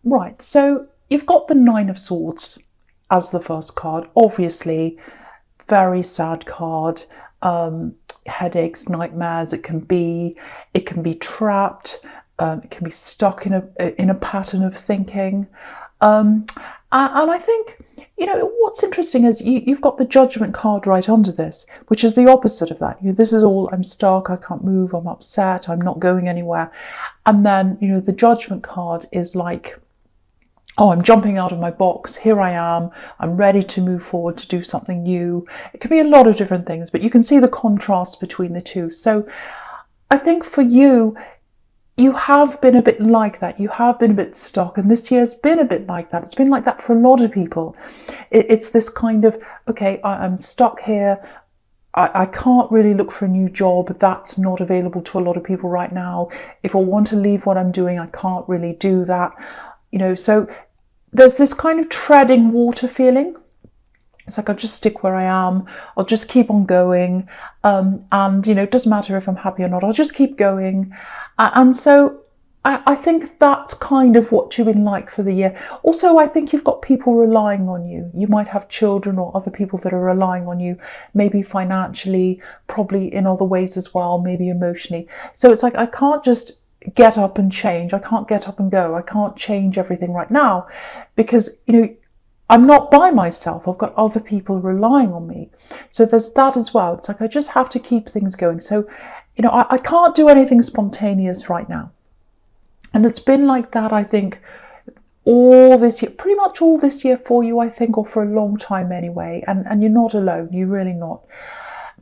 Right, so you've got the Nine of Swords as the first card. Obviously, very sad card. Headaches, nightmares. It can be trapped. It can be stuck in a pattern of thinking. And I think, what's interesting is you've got the Judgment card right under this, which is the opposite of that. This is all, I'm stuck, I can't move, I'm upset, I'm not going anywhere. And then, the Judgment card is like, oh, I'm jumping out of my box, here I am, I'm ready to move forward to do something new. It can be a lot of different things, but you can see the contrast between the two. So I think for you, you have been a bit like that. You have been a bit stuck, and this year's been a bit like that. It's been like that for a lot of people. It's this kind of, okay, I'm stuck here. I can't really look for a new job. That's not available to a lot of people right now. If I want to leave what I'm doing, I can't really do that. So there's this kind of treading water feeling. It's like, I'll just stick where I am. I'll just keep on going. And, it doesn't matter if I'm happy or not. I'll just keep going. And so I think that's kind of what you've been like for the year. Also, I think you've got people relying on you. You might have children or other people that are relying on you, maybe financially, probably in other ways as well, maybe emotionally. So it's like, I can't just get up and change. I can't get up and go. I can't change everything right now because, I'm not by myself. I've got other people relying on me. So there's that as well. It's like, I just have to keep things going. So, I can't do anything spontaneous right now. And it's been like that, I think, all this year, pretty much all this year for you, I think, or for a long time anyway. And you're not alone. You're really not.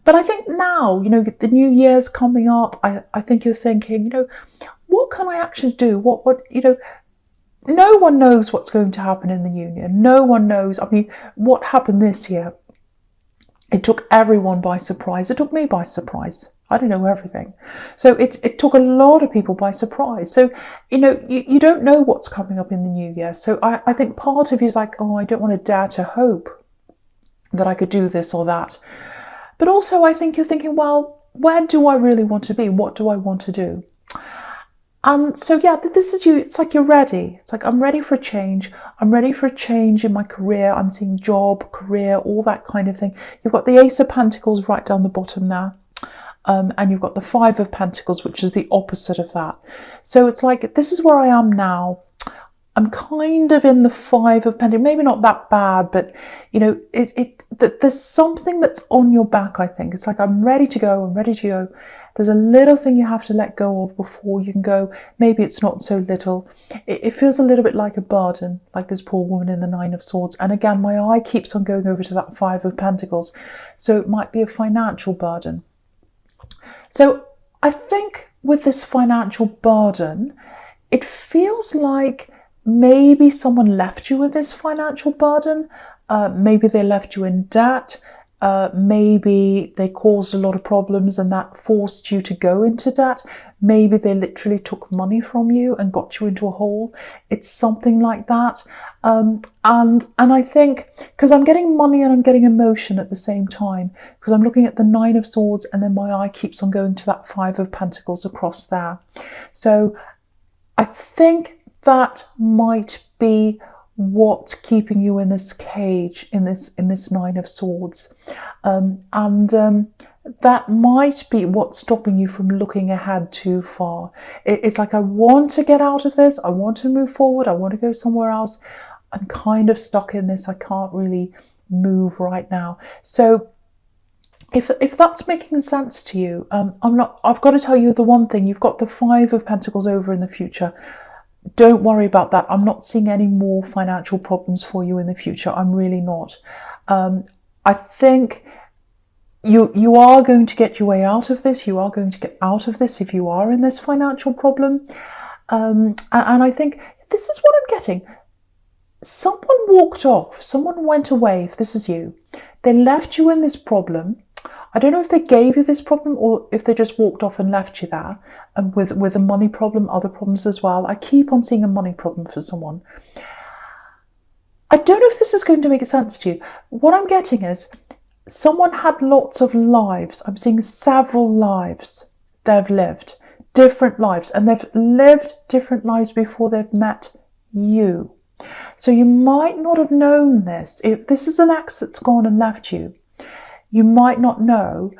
But I think now, the new year's coming up. I think you're thinking, what can I actually do? No one knows what's going to happen in the new year. No one knows. I mean, what happened this year? It took everyone by surprise. It took me by surprise. I don't know everything. So it took a lot of people by surprise. So, you don't know what's coming up in the new year. So I think part of you is like, oh, I don't want to dare to hope that I could do this or that. But also I think you're thinking, well, where do I really want to be? What do I want to do? And so, yeah, this is you. It's like you're ready. It's like, I'm ready for a change. I'm ready for a change in my career. I'm seeing job, career, all that kind of thing. You've got the Ace of Pentacles right down the bottom there. And you've got the Five of Pentacles, which is the opposite of that. So it's like, this is where I am now. I'm kind of in the Five of Pentacles. Maybe not that bad, but, there's something that's on your back, I think. It's like, I'm ready to go. I'm ready to go. There's a little thing you have to let go of before you can go. Maybe it's not so little. It feels a little bit like a burden, like this poor woman in the Nine of Swords. And again, my eye keeps on going over to that Five of Pentacles. So it might be a financial burden. So I think with this financial burden, it feels like maybe someone left you with this financial burden. Maybe they left you in debt. Maybe they caused a lot of problems and that forced you to go into debt. Maybe they literally took money from you and got you into a hole. It's something like that. And I think, because I'm getting money and I'm getting emotion at the same time, because I'm looking at the Nine of Swords and then my eye keeps on going to that Five of Pentacles across there. So I think that might be what's keeping you in this cage, in this Nine of Swords. That might be what's stopping you from looking ahead too far. It's like, I want to get out of this. I want to move forward. I want to go somewhere else. I'm kind of stuck in this. I can't really move right now. So if that's making sense to you, I've got to tell you the one thing. You've got the Five of Pentacles over in the future. Don't worry about that. I'm not seeing any more financial problems for you in the future. I'm really not. I think you are going to get your way out of this. You are going to get out of this if you are in this financial problem. And I think this is what I'm getting. Someone walked off. Someone went away, if this is you. They left you in this problem. I don't know if they gave you this problem or if they just walked off and left you there, and with a money problem, other problems as well. I keep on seeing a money problem for someone. I don't know if this is going to make sense to you. What I'm getting is someone had lots of lives. I'm seeing several lives they've lived, different lives, and they've lived different lives before they've met you. So you might not have known this. If this is an ex that's gone and left you, you might not know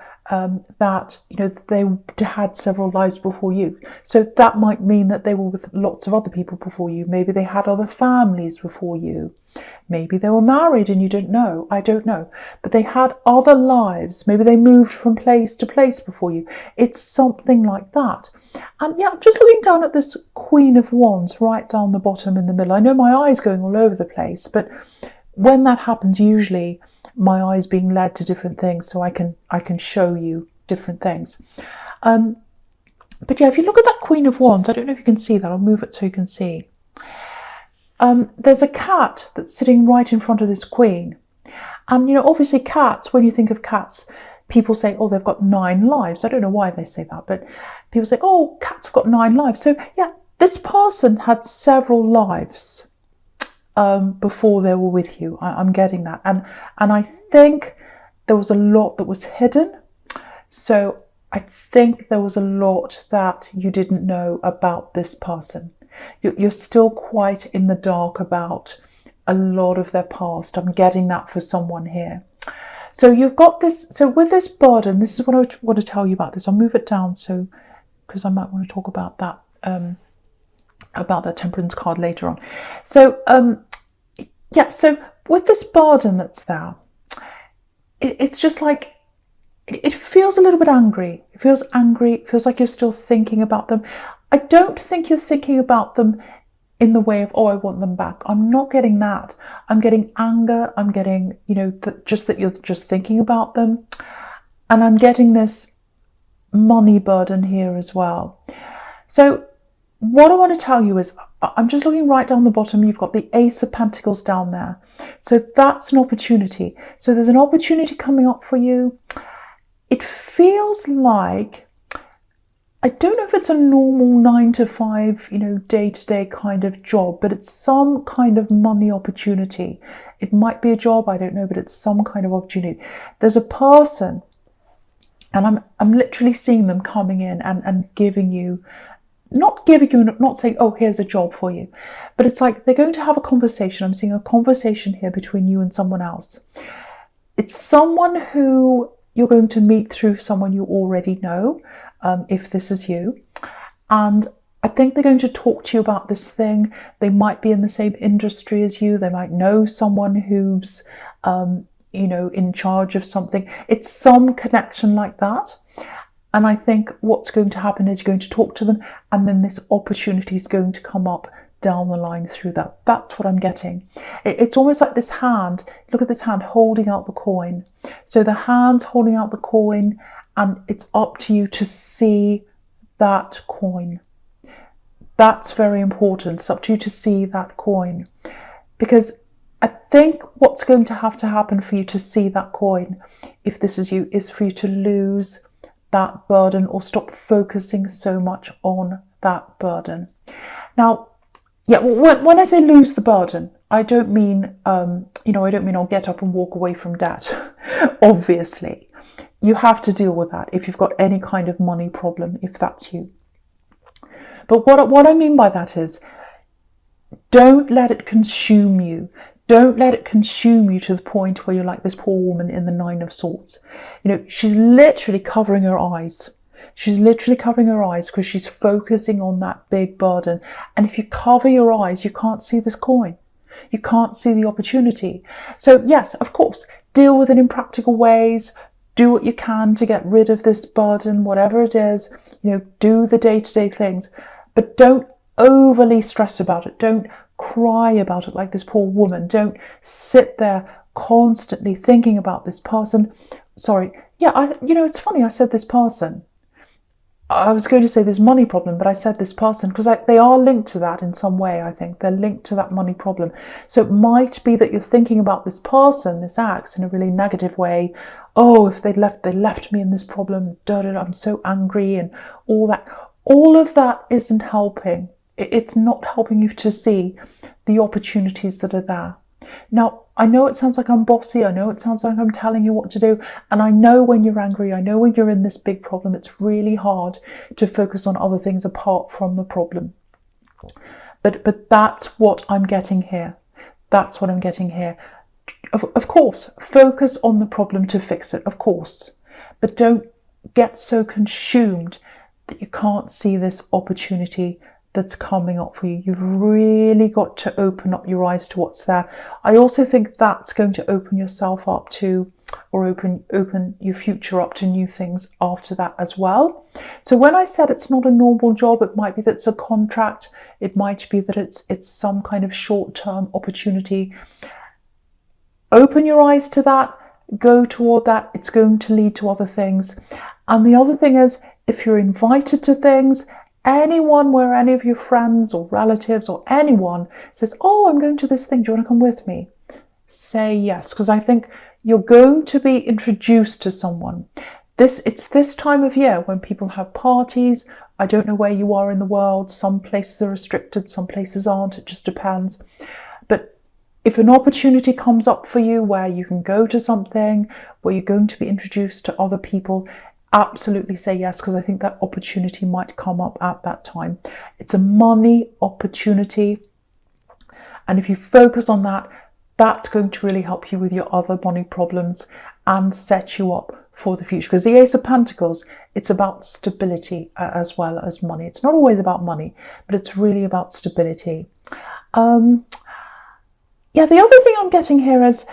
that, you know, they had several lives before you. So that might mean that they were with lots of other people before you. Maybe they had other families before you. Maybe they were married and you didn't know. I don't know. But they had other lives. Maybe they moved from place to place before you. It's something like that. And yeah, I'm just looking down at this Queen of Wands right down the bottom in the middle. I know my eye's going all over the place, but when that happens, usually my eye's being led to different things, so I can show you different things. But yeah, if you look at that Queen of Wands, I don't know if you can see that. I'll move it so you can see. There's a cat that's sitting right in front of this queen. And, you know, obviously cats, when you think of cats, people say, oh, they've got 9 lives. I don't know why they say that, but people say, oh, cats have got 9 lives. So yeah, this person had several lives before they were with you. I'm getting that. And I think there was a lot that was hidden. So I think there was a lot that you didn't know about this person. You're still quite in the dark about a lot of their past. I'm getting that for someone here. So you've got this. So with this burden, this is what I want to tell you about this. I'll move it down so because I might want to talk about that Temperance card later on. So yeah, so with this burden that's there, it's just like, it feels a little bit angry. It feels angry. It feels like you're still thinking about them. I don't think you're thinking about them in the way of, oh, I want them back. I'm not getting that. I'm getting anger. I'm getting, you know, just that you're just thinking about them. And I'm getting this money burden here as well. So what I want to tell you is, I'm just looking right down the bottom. You've got the Ace of Pentacles down there. So that's an opportunity. So there's an opportunity coming up for you. It feels like, I don't know if it's a normal 9 to 5, you know, day-to-day kind of job, but it's some kind of money opportunity. It might be a job, I don't know, but it's some kind of opportunity. There's a person, and I'm literally seeing them coming in and giving you, not saying, oh, here's a job for you, but it's like they're going to have a conversation. I'm seeing a conversation here between you and someone else. It's someone who you're going to meet through someone you already know, if this is you. And I think they're going to talk to you about this thing. They might be in the same industry as you. They might know someone who's, you know, in charge of something. It's some connection like that. And I think what's going to happen is you're going to talk to them, and then this opportunity is going to come up down the line through that. That's what I'm getting. It's almost like this hand. Look at this hand holding out the coin. So the hand's holding out the coin, and it's up to you to see that coin. That's very important. It's up to you to see that coin, because I think what's going to happen for you to see that coin, if this is you, is for you to lose that burden or stop focusing so much on that burden. Now, yeah, when I say lose the burden, I don't mean, you know, I don't mean I'll get up and walk away from debt. Obviously, you have to deal with that if you've got any kind of money problem, if that's you. But what I mean by that is, don't let it consume you. Don't let it consume you to the point where you're like this poor woman in the 9 of Swords. You know, she's literally covering her eyes. She's literally covering her eyes because she's focusing on that big burden. And if you cover your eyes, you can't see this coin. You can't see the opportunity. So yes, of course, deal with it in practical ways. Do what you can to get rid of this burden, whatever it is. You know, do the day-to-day things. But don't overly stress about it. Don't cry about it like this poor woman. Don't sit there constantly thinking about this person. Sorry. Yeah, you know, it's funny I said this person. I was going to say this money problem, but I said this person because they are linked to that in some way, I think. They're linked to that money problem. So it might be that you're thinking about this person, this ex, in a really negative way. Oh, if they left me in this problem, I'm so angry and all that. All of that isn't helping. It's not helping you to see the opportunities that are there. Now, I know it sounds like I'm bossy. I know it sounds like I'm telling you what to do. And I know when you're angry, I know when you're in this big problem, it's really hard to focus on other things apart from the problem. But that's what I'm getting here. That's what I'm getting here. Of course, focus on the problem to fix it, of course. But don't get so consumed that you can't see this opportunity that's coming up for you. You've really got to open up your eyes to what's there. I also think that's going to open yourself up to, or open your future up to new things after that as well. So when I said it's not a normal job, it might be that it's a contract. It might be that it's some kind of short-term opportunity. Open your eyes to that, go toward that. It's going to lead to other things. And the other thing is, if you're invited to things, anyone where any of your friends or relatives or anyone says, oh, I'm going to this thing, do you want to come with me? Say yes, because I think you're going to be introduced to someone. It's this time of year when people have parties. I don't know where you are in the world. Some places are restricted, some places aren't. It just depends. But if an opportunity comes up for you where you can go to something, where you're going to be introduced to other people, absolutely say yes, because I think that opportunity might come up at that time. It's a money opportunity. And if you focus on that, that's going to really help you with your other money problems and set you up for the future. Because the Ace of Pentacles, it's about stability as well as money. It's not always about money, but it's really about stability. Yeah, the other thing I'm getting here is,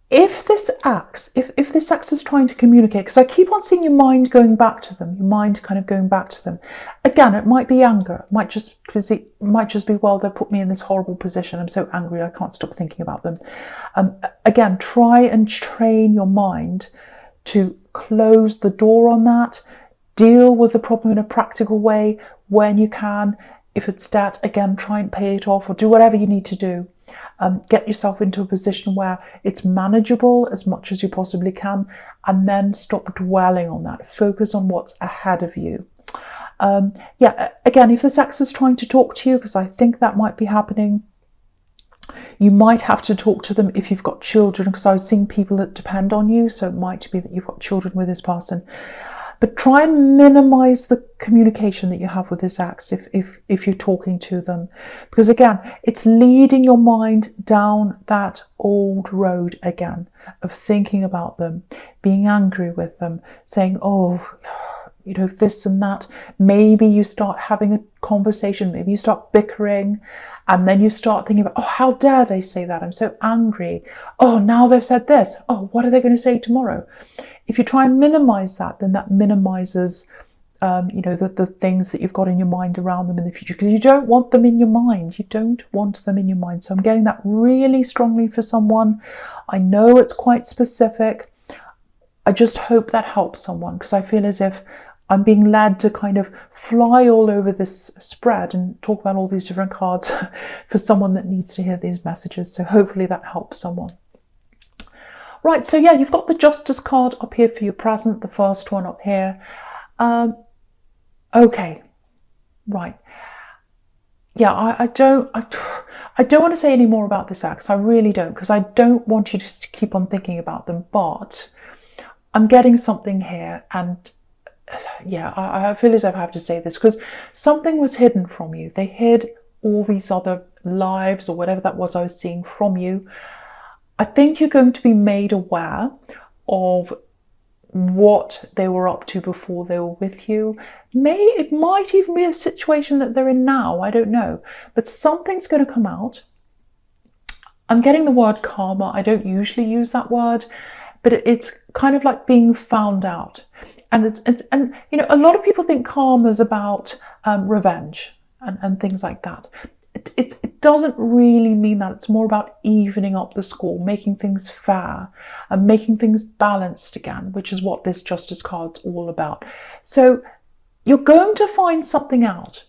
if this axe is trying to communicate, because I keep on seeing your mind going back to them, your mind kind of going back to them. Again, it might be anger. It might just be, well, they put me in this horrible position. I'm so angry, I can't stop thinking about them. Again, try and train your mind to close the door on that. Deal with the problem in a practical way when you can. If it's debt, again, try and pay it off or do whatever you need to do. Get yourself into a position where it's manageable as much as you possibly can, and then stop dwelling on that. Focus on what's ahead of you. Yeah, again, if this ex is trying to talk to you, because I think that might be happening, you might have to talk to them if you've got children, because I was seeing people that depend on you, so it might be that you've got children with this person. But try and minimize the communication that you have with this ex if you're talking to them. Because again, it's leading your mind down that old road again of thinking about them, being angry with them, saying, oh, you know, this and that. Maybe you start having a conversation, maybe you start bickering, and then you start thinking about, oh, how dare they say that? I'm so angry. Oh, now they've said this. Oh, what are they going to say tomorrow? If you try and minimize that, then that minimizes, you know, the things that you've got in your mind around them in the future, because you don't want them in your mind. You don't want them in your mind. So I'm getting that really strongly for someone. I know it's quite specific. I just hope that helps someone, because I feel as if I'm being led to kind of fly all over this spread and talk about all these different cards for someone that needs to hear these messages. So hopefully that helps someone. Right, so yeah, you've got the Justice card up here for your present, the first one up here. Okay, right. Yeah, I don't want to say any more about this ex. I really don't, because I don't want you to keep on thinking about them. But I'm getting something here, and yeah, I feel as if I have to say this, because something was hidden from you. They hid all these other lives or whatever that was I was seeing from you. I think you're going to be made aware of what they were up to before they were with you. It might even be a situation that they're in now, I don't know. But something's going to come out. I'm getting the word karma. I don't usually use that word, but it's kind of like being found out. And and you know, a lot of people think karma is about revenge and things like that. It doesn't really mean that. It's more about evening up the score, making things fair and making things balanced again, which is what this Justice card's all about. So you're going to find something out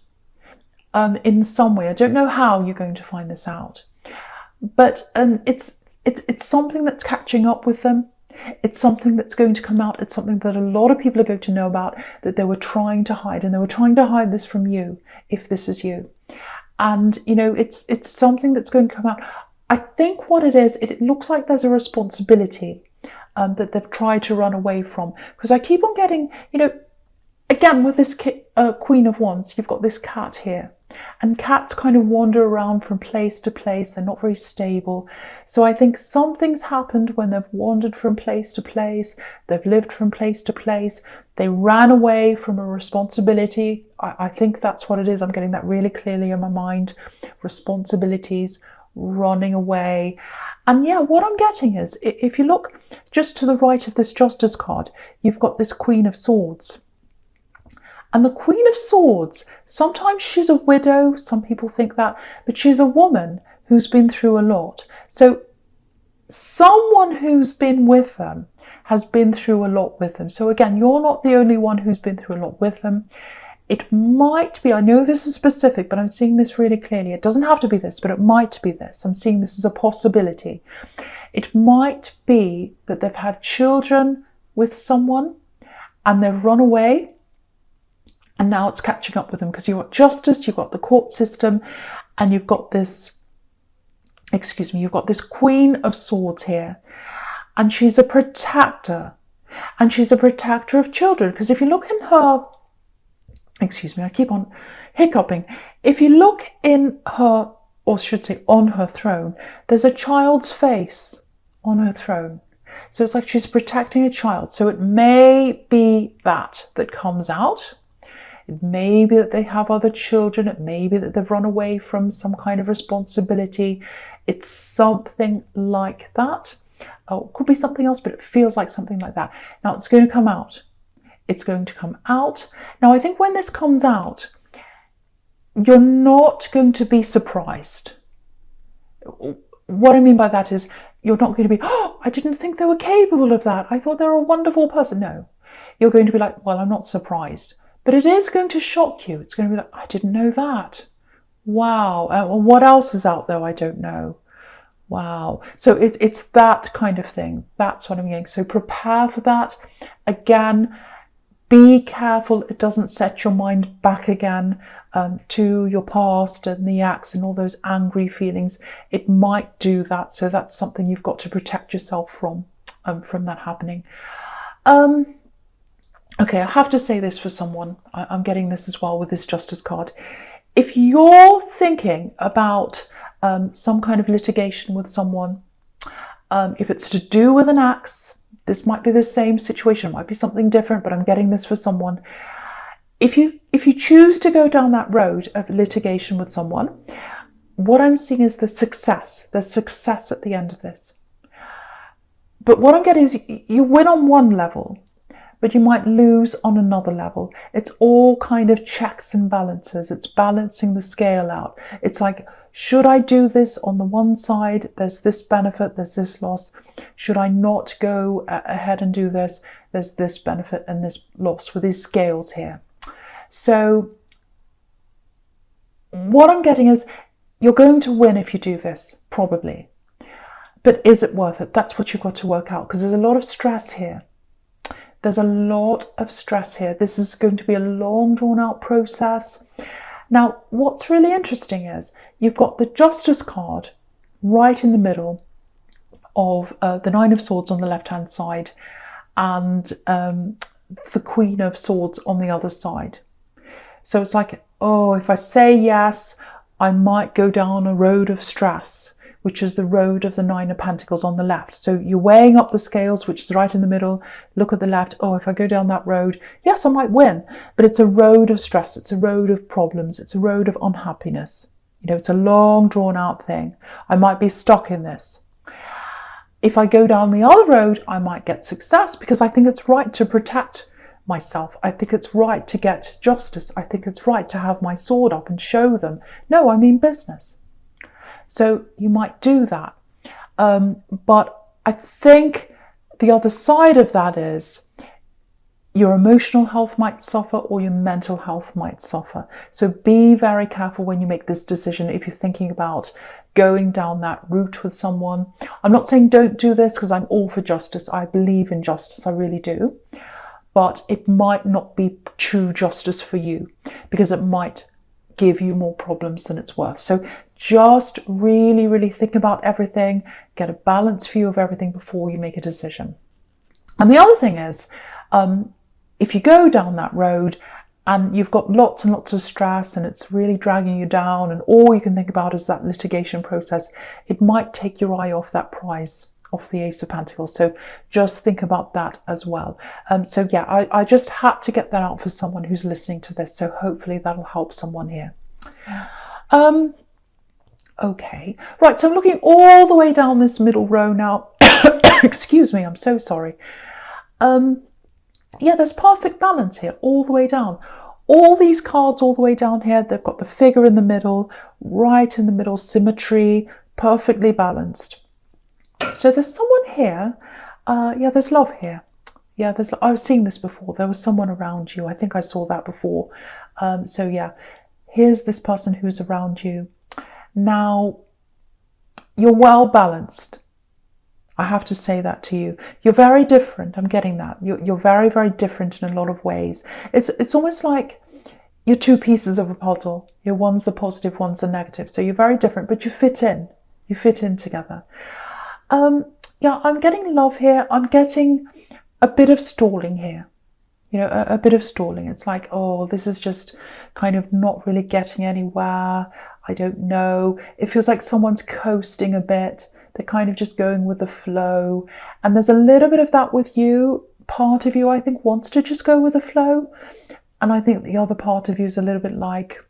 in some way. I don't know how you're going to find this out, but it's something that's catching up with them. It's something that's going to come out. It's something that a lot of people are going to know about, that they were trying to hide, and they were trying to hide this from you, if this is you. And, you know, it's something that's going to come out. I think what it is, it looks like there's a responsibility that they've tried to run away from. Because I keep on getting, you know, again, with this Queen of Wands, you've got this cat here. And cats kind of wander around from place to place. They're not very stable. So I think something's happened when they've wandered from place to place. They've lived from place to place. They ran away from a responsibility. I think that's what it is. I'm getting that really clearly in my mind. Responsibilities, running away. And yeah, what I'm getting is, if you look just to the right of this Justice card, you've got this Queen of Swords. And the Queen of Swords, sometimes she's a widow, some people think that, but she's a woman who's been through a lot. So someone who's been with them has been through a lot with them. So again, you're not the only one who's been through a lot with them. It might be, I know this is specific, but I'm seeing this really clearly. It doesn't have to be this, but it might be this. I'm seeing this as a possibility. It might be that they've had children with someone and they've run away. And now it's catching up with them, because you've got justice, you've got the court system, and you've got this, you've got this Queen of Swords here. And she's a protector. And she's a protector of children. Because if you look in her, I keep on hiccuping. If you look in her, or should say on her throne, there's a child's face on her throne. So it's like she's protecting a child. So it may be that comes out. It may be that they have other children. It may be that they've run away from some kind of responsibility. It's something like that. Oh, it could be something else, but it feels like something like that. Now it's going to come out. It's going to come out. Now I think when this comes out, you're not going to be surprised. What I mean by that is, you're not going to be, oh, I didn't think they were capable of that. I thought they were a wonderful person. No, you're going to be like, well, I'm not surprised. But it is going to shock you. It's going to be like, I didn't know that. Wow. What else is out there? I don't know. Wow. So it's that kind of thing. That's what I'm getting. So prepare for that. Again, be careful it doesn't set your mind back again to your past and the acts and all those angry feelings. It might do that. So that's something you've got to protect yourself from that happening. Okay, I have to say this for someone. I'm getting this as well with this Justice card. If you're thinking about some kind of litigation with someone, if it's to do with an axe, this might be the same situation, it might be something different, but I'm getting this for someone. If you choose to go down that road of litigation with someone, what I'm seeing is the success. There's success at the end of this. But what I'm getting is you win on one level, but you might lose on another level. It's all kind of checks and balances. It's balancing the scale out. It's like, should I do this on the one side? There's this benefit, there's this loss. Should I not go ahead and do this? There's this benefit and this loss with these scales here. So what I'm getting is, you're going to win if you do this, probably. But is it worth it? That's what you've got to work out, because there's a lot of stress here. There's a lot of stress here. This is going to be a long, drawn-out process. Now, what's really interesting is you've got the Justice card right in the middle of the Nine of Swords on the left-hand side and the Queen of Swords on the other side. So it's like, oh, if I say yes, I might go down a road of stress, which is the road of the Nine of Pentacles on the left. So you're weighing up the scales, which is right in the middle. Look at the left. Oh, if I go down that road, yes, I might win. But it's a road of stress. It's a road of problems. It's a road of unhappiness. You know, it's a long, drawn-out thing. I might be stuck in this. If I go down the other road, I might get success, because I think it's right to protect myself. I think it's right to get justice. I think it's right to have my sword up and show them, no, I mean business. So you might do that. But I think the other side of that is your emotional health might suffer, or your mental health might suffer. So be very careful when you make this decision if you're thinking about going down that route with someone. I'm not saying don't do this, because I'm all for justice. I believe in justice, I really do. But it might not be true justice for you, because it might give you more problems than it's worth. So just really, really think about everything, get a balanced view of everything before you make a decision. And the other thing is, if you go down that road and you've got lots and lots of stress and it's really dragging you down, and all you can think about is that litigation process, it might take your eye off that prize, off the Ace of Pentacles. So just think about that as well. So yeah, I just had to get that out for someone who's listening to this. So hopefully that'll help someone here. Okay, right, so I'm looking all the way down this middle row now. Excuse me, I'm so sorry. Yeah, there's perfect balance here all the way down. All these cards all the way down here, they've got the figure in the middle, right in the middle, symmetry, perfectly balanced. So there's someone here. Yeah, there's love here. Yeah, I was seeing this before. There was someone around you. I think I saw that before. So yeah, here's this person who's around you. Now, you're well balanced. I have to say that to you. You're very different. I'm getting that. You're very, very different in a lot of ways. It's almost like you're two pieces of a puzzle. One's the positive, one's the negative. So you're very different, but you fit in. You fit in together. Yeah, I'm getting love here. I'm getting a bit of stalling here. You know, a bit of stalling. It's like, oh, this is just kind of not really getting anywhere. I don't know. It feels like someone's coasting a bit. They're kind of just going with the flow. And there's a little bit of that with you. Part of you, I think, wants to just go with the flow. And I think the other part of you is a little bit like,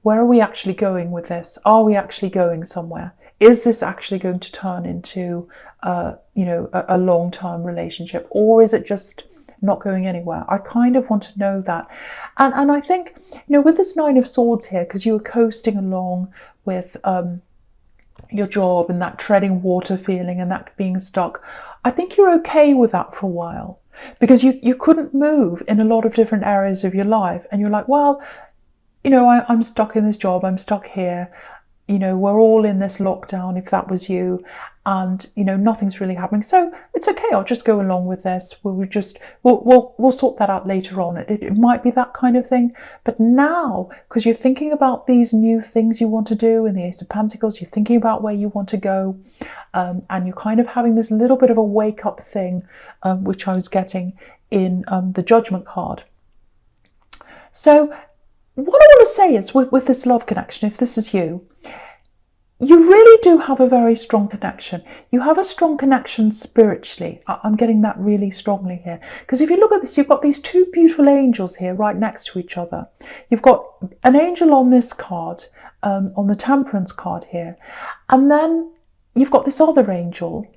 where are we actually going with this? Are we actually going somewhere? Is this actually going to turn into, you know, a long-term relationship? Or is it just not going anywhere? I kind of want to know that. And I think, you know, with this Nine of Swords here, because you were coasting along with your job and that treading water feeling and that being stuck, I think you're okay with that for a while, because you couldn't move in a lot of different areas of your life. And you're like, well, you know, I'm stuck in this job, I'm stuck here, you know, we're all in this lockdown, if that was you, and, you know, nothing's really happening. So it's okay, I'll just go along with this. We'll sort that out later on. It might be that kind of thing. But now, because you're thinking about these new things you want to do in the Ace of Pentacles, you're thinking about where you want to go, and you're kind of having this little bit of a wake-up thing, which I was getting in the Judgment card. So what I want to say is, with this love connection, if this is you, you really do have a very strong connection. You have a strong connection spiritually. I'm getting that really strongly here. Because if you look at this, you've got these two beautiful angels here right next to each other. You've got an angel on this card, on the Temperance card here. And then you've got this other angel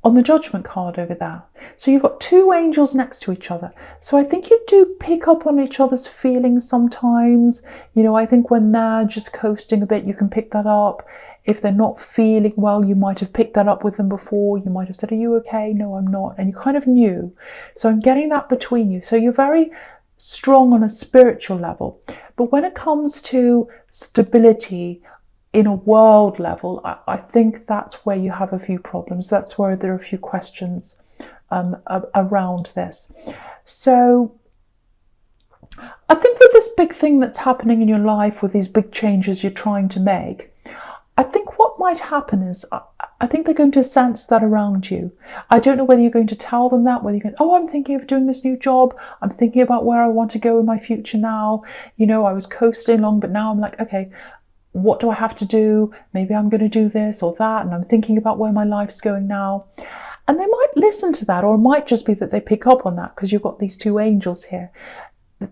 on the Judgment card over there. So you've got two angels next to each other. So I think you do pick up on each other's feelings sometimes. You know, I think when they're just coasting a bit, you can pick that up. If they're not feeling well, you might have picked that up with them before. You might have said, are you okay? No, I'm not. And you kind of knew. So I'm getting that between you. So you're very strong on a spiritual level. But when it comes to stability, in a world level, I think that's where you have a few problems. That's where there are a few questions around this. So I think with this big thing that's happening in your life, with these big changes you're trying to make, I think what might happen is, I think they're going to sense that around you. I don't know whether you're going to tell them that, whether you're going, oh, I'm thinking of doing this new job. I'm thinking about where I want to go in my future now. You know, I was coasting along, but now I'm like, okay, what do I have to do? Maybe I'm going to do this or that, and I'm thinking about where my life's going now. And they might listen to that, or it might just be that they pick up on that because you've got these two angels here.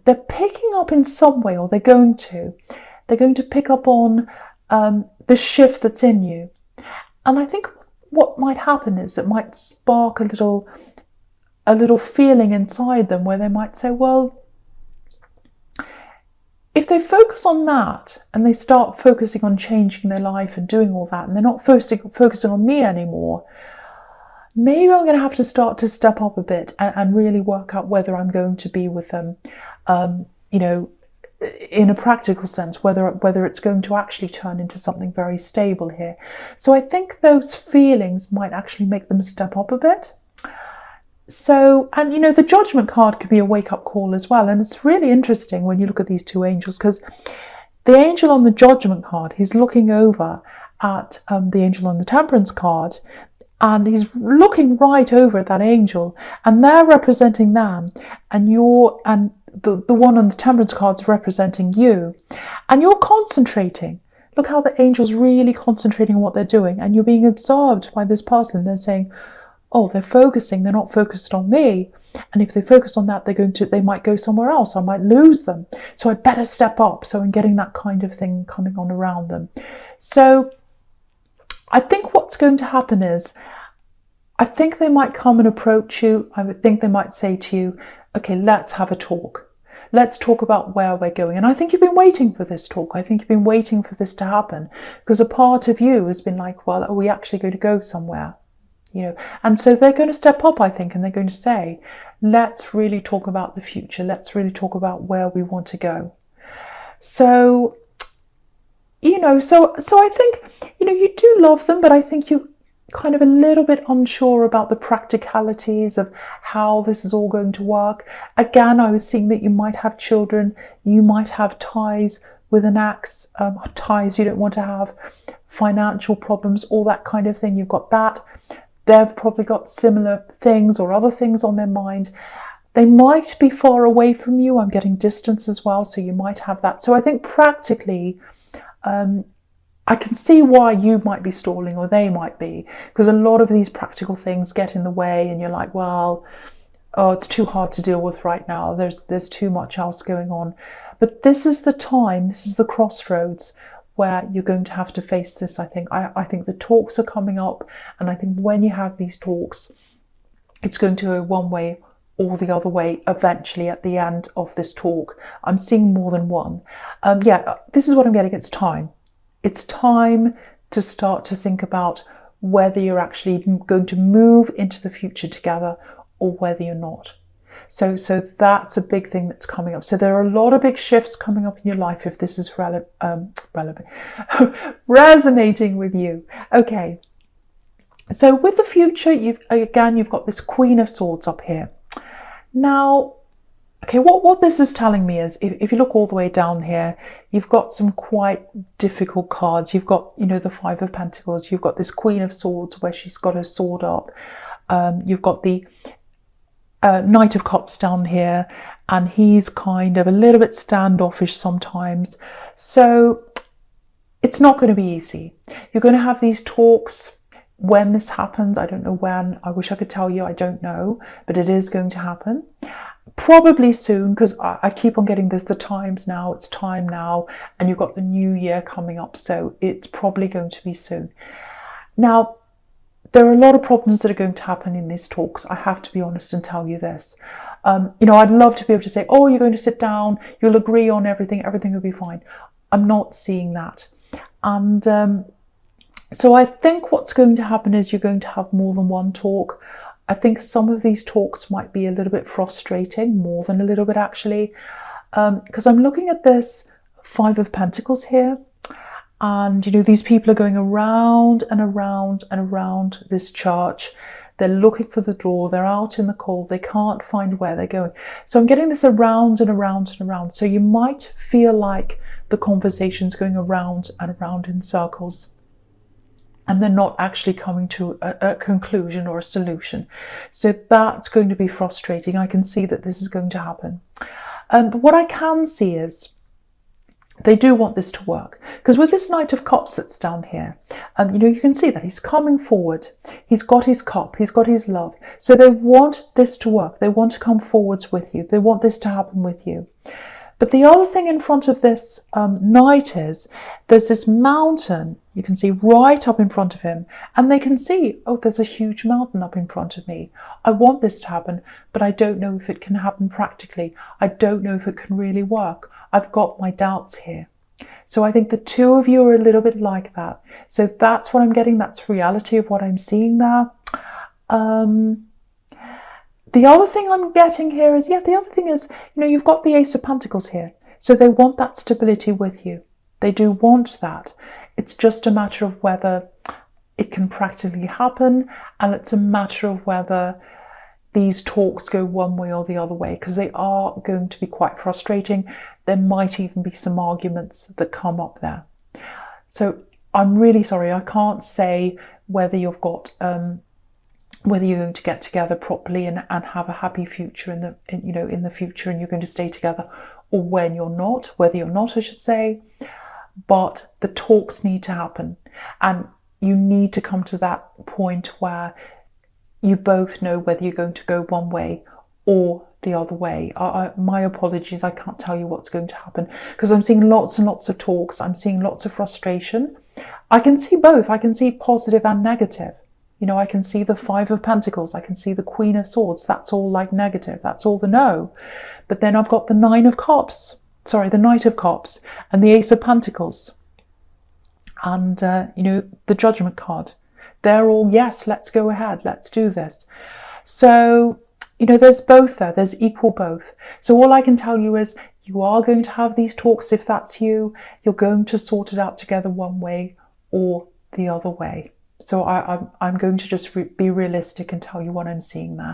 They're picking up in some way, or they're going to pick up on the shift that's in you. And I think what might happen is it might spark a little feeling inside them where they might say, well, if they focus on that and they start focusing on changing their life and doing all that, and they're not focusing on me anymore, maybe I'm going to have to start to step up a bit and really work out whether I'm going to be with them, you know, in a practical sense, whether it's going to actually turn into something very stable here. So I think those feelings might actually make them step up a bit. So, and you know, the Judgment card could be a wake-up call as well. And it's really interesting when you look at these two angels, because the angel on the Judgment card, he's looking over at the angel on the Temperance card, and he's looking right over at that angel, and they're representing them, and the one on the temperance card is representing you, and you're concentrating. Look how the angel's really concentrating on what they're doing, and you're being observed by this person. They're saying, oh, they're focusing, they're not focused on me. And if they focus on that, they might go somewhere else. I might lose them. So I'd better step up. So I'm getting that kind of thing coming on around them. So I think what's going to happen is, I think they might come and approach you. I would think they might say to you, okay, let's have a talk. Let's talk about where we're going. And I think you've been waiting for this talk. I think you've been waiting for this to happen, because a part of you has been like, well, are we actually going to go somewhere? You know, and so they're going to step up, I think, and they're going to say, let's really talk about the future. Let's really talk about where we want to go. So, you know, so I think, you know, you do love them, but I think you kind of a little bit unsure about the practicalities of how this is all going to work. Again, I was seeing that you might have children, you might have ties with an ex, ties you don't want to have, financial problems, all that kind of thing. You've got that. They've probably got similar things or other things on their mind. They might be far away from you. I'm getting distance as well, so you might have that. So I think practically, I can see why you might be stalling, or they might be, because a lot of these practical things get in the way, and you're like, well, oh, it's too hard to deal with right now. There's too much else going on. But this is the time, this is the crossroads where you're going to have to face this, I think. I think the talks are coming up, and I think when you have these talks, it's going to go one way or the other way eventually at the end of this talk. I'm seeing more than one. Yeah, this is what I'm getting. It's time. It's time to start to think about whether you're actually going to move into the future together or whether you're not. So that's a big thing that's coming up. So there are a lot of big shifts coming up in your life if this is relevant, resonating with you. Okay. So with the future, you've got this Queen of Swords up here. Now, okay, what this is telling me is, if you look all the way down here, you've got some quite difficult cards. You've got, you know, the Five of Pentacles. You've got this Queen of Swords where she's got her sword up. You've got the Knight of Cups down here, and he's kind of a little bit standoffish sometimes. So it's not going to be easy. You're going to have these talks. When this happens, I don't know when. I wish I could tell you, I don't know, but it is going to happen. Probably soon, because I keep on getting this, the times now, it's time now, and you've got the new year coming up, so it's probably going to be soon. Now, there are a lot of problems that are going to happen in these talks. I have to be honest and tell you this. You know, I'd love to be able to say, oh, you're going to sit down, you'll agree on everything, everything will be fine. I'm not seeing that. And so I think what's going to happen is you're going to have more than one talk. I think some of these talks might be a little bit frustrating, more than a little bit actually, because I'm looking at this Five of Pentacles here. And, you know, these people are going around and around and around this church. They're looking for the door. They're out in the cold. They can't find where they're going. So I'm getting this around and around and around. So you might feel like the conversation's going around and around in circles, and they're not actually coming to a conclusion or a solution. So that's going to be frustrating. I can see that this is going to happen. But what I can see is, they do want this to work, because with this Knight of Cups that's down here, you know, you can see that he's coming forward. He's got his cup. He's got his love. So they want this to work. They want to come forwards with you. They want this to happen with you. But the other thing in front of this knight is, there's this mountain you can see right up in front of him, and they can see, oh, there's a huge mountain up in front of me. I want this to happen, but I don't know if it can happen practically. I don't know if it can really work. I've got my doubts here. So I think the two of you are a little bit like that. So that's what I'm getting. That's reality of what I'm seeing there. The other thing I'm getting here is, yeah, the other thing is, you know, you've got the Ace of Pentacles here. So they want that stability with you. They do want that. It's just a matter of whether it can practically happen, and it's a matter of whether these talks go one way or the other way, because they are going to be quite frustrating. There might even be some arguments that come up there. So I'm really sorry, I can't say whether you've got whether you're going to get together properly and have a happy future in the future, and you're going to stay together, or when you're not, whether you're not, I should say. But the talks need to happen, and you need to come to that point where you both know whether you're going to go one way or the other way. My apologies, I can't tell you what's going to happen, because I'm seeing lots and lots of talks. I'm seeing lots of frustration. I can see both. I can see positive and negative. I can see the Five of Pentacles. I can see the Queen of Swords. That's all like negative. That's all the no. But then I've got the Knight of Cups, and the Ace of Pentacles. And, the Judgment card. They're all, yes, let's go ahead. Let's do this. So, there's both there. There's equal both. So all I can tell you is you are going to have these talks if that's you. You're going to sort it out together one way or the other way. So I'm going to just be realistic and tell you what I'm seeing there.